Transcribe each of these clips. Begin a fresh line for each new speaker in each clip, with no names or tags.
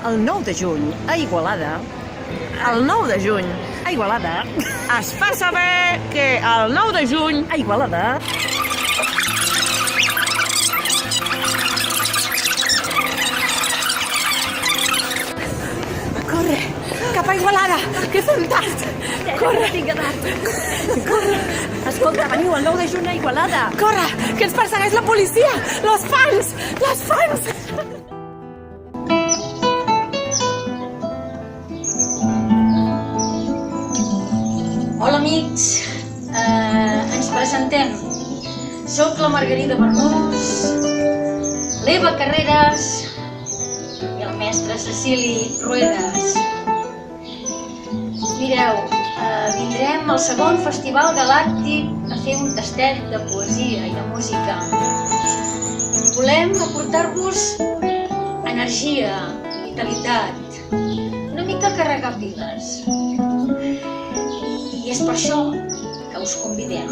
El 9 de juny, a Igualada,
El 9 de juny
a Igualada,
es fa saber que el 9 de juny
a Igualada,
corre cap a Igualada, que fem tard. Corre,
tinc edat. Corre. Escolta, veniu el 9 de juny a Igualada.
corre, que ens persegueix la policia. Los fans, les fans.
Hola amics, ens presentem. Soc la Margarida Bernús, l'Eva Carreras i el mestre Cecili Ruedas. Mireu, vindrem al segon Festival Galàctic a fer un tastet de poesia i de música. Volem aportar-vos energia, vitalitat, una mica carregar piles. I és per això que us convidem.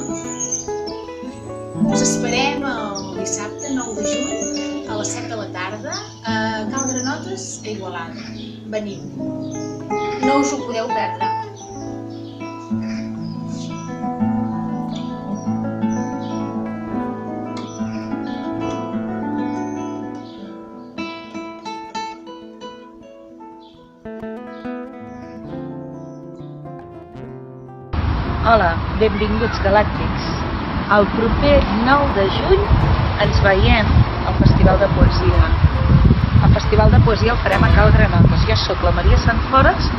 Us esperem el dissabte 9 de juny a les 7 de la tarda a Cal Granotes, a Igualada. Veniu.
No us ho podeu perdre.
Hola, benvinguts galàctics. El proper 9 de juny ens veiem al Festival de Poesia. El Festival de Poesia el farem a Cal Granotes. Jo sóc la Maria Santfores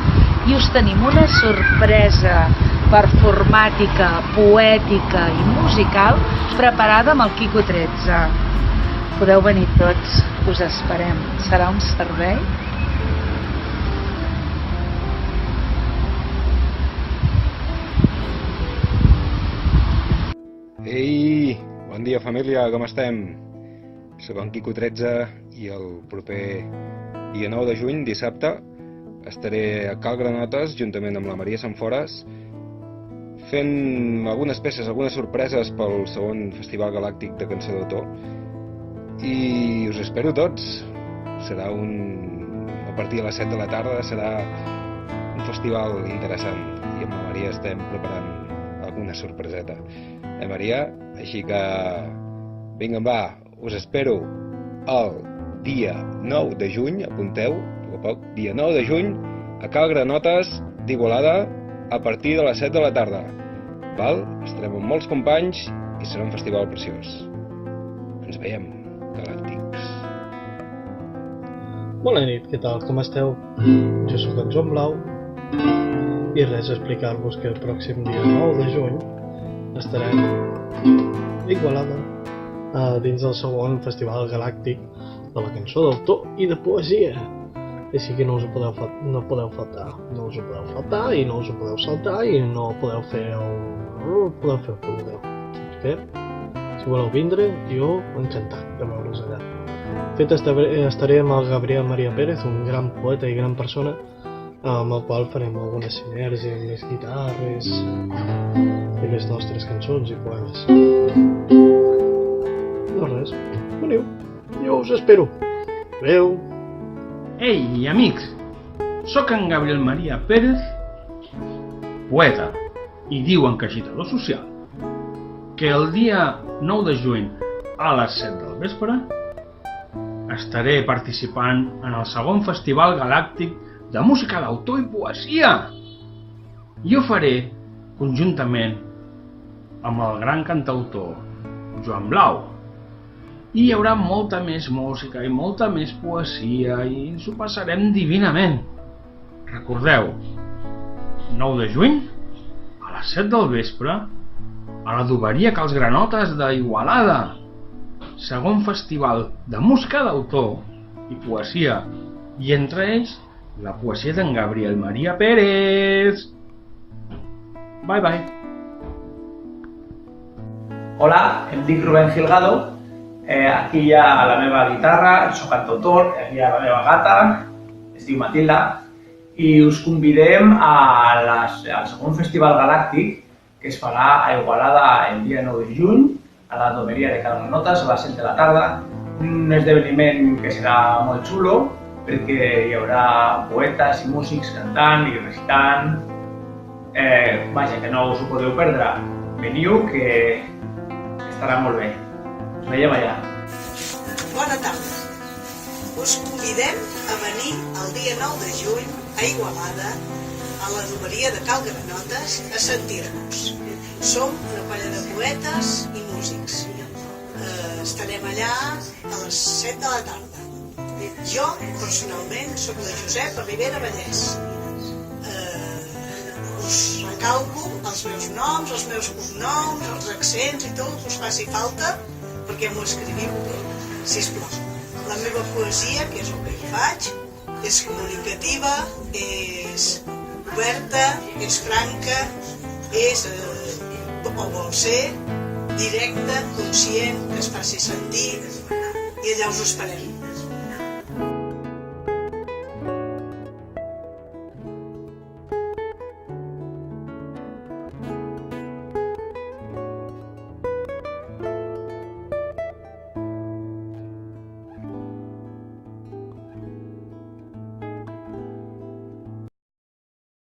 i us tenim una sorpresa performàtica, poètica i musical preparada amb el Quico 13. Podeu venir tots, us esperem. Serà un servei.
Ei, bon dia família, com estem? Soc en Quico 13 i el proper dia 9 de juny, dissabte, estaré a Cal Granotes juntament amb la Maria Santfores fent algunes peces, algunes sorpreses pel segon Festival Galàctic de Cançó d'autor i us espero tots. Serà a partir de les 7 de la tarda, serà un festival interessant i amb la Maria estem preparant alguna sorpreseta. Maria? Així que vinga, va, us espero el dia 9 de juny, apunteu, a poc, dia 9 de juny, a Cal Granotes d'Igualada a partir de les 7 de la tarda. Val? Estarem amb molts companys i serà un festival preciós. Ens veiem, galàctics.
Bona nit, què tal? Com esteu? Jo sóc en Joan Blau i res, explicar-vos que el pròxim dia 9 de juny estarem a Igualada dins del segon Festival Galàctic de la Cançó d'autor i de poesia. Així que no us ho podeu faltar, no us ho podeu faltar i no us ho podeu saltar i no podeu fer el que vulgueu. Que, si voleu vindre, jo encantat de veure's allà. De fet, estaré amb el Gabriel Maria Pérez, un gran poeta i gran persona, amb el qual farem alguna sinergia amb les guitarres i les nostres cançons i poemes. No res, veniu, jo us espero. Adéu.
Ei, amics, sóc en Gabriel Maria Pérez, poeta, i diuen que agitador social, que el dia 9 de juny a les 7 del vespre estaré participant en el segon Festival Galàctic de música d'autor i poesia. I ho faré conjuntament amb el gran cantautor Joan Blau. I hi haurà molta més música i molta més poesia i ens ho passarem divinament. Recordeu, 9 de juny, a les 7 del vespre, a l'adoberia Cal Granotes d'Igualada. Segon festival de música d'autor i poesia, i entre ells la poesia d'en Gabriel Maria Pérez. Bye bye.
Hola, em dic Rubén Gilgado, aquí hi ha la meva guitarra, soc cantautor, aquí hi ha la meva gata, es diu Matilda, i us convidem al segon Festival Galàctic que es farà a Igualada el dia 9 de juny, a la domeria de Cal Granotes a les 7 de la tarda, un esdeveniment que serà molt xulo, perquè hi haurà poetes i músics cantant i recitant. Vaja, que no us ho podeu perdre. Veniu, que estarà molt bé. Us veiem allà.
Bona tarda. Us convidem a venir el dia 9 de juny a Igualada, a la Domeria de Cal Granotes, a sentir-nos. Som una colla de poetes i músics. Estarem allà a les 7 de la tarda. Jo, personalment, soc la Josepa Ribera Vallès. Us recalco els meus noms, els meus cognoms, els accents i tot, us faci falta, perquè m'ho escriviu, sisplau. La meva poesia, que és el que hi faig, és comunicativa, és oberta, és franca, o vol ser, directa, conscient, que es faci sentir, i allà us esperem.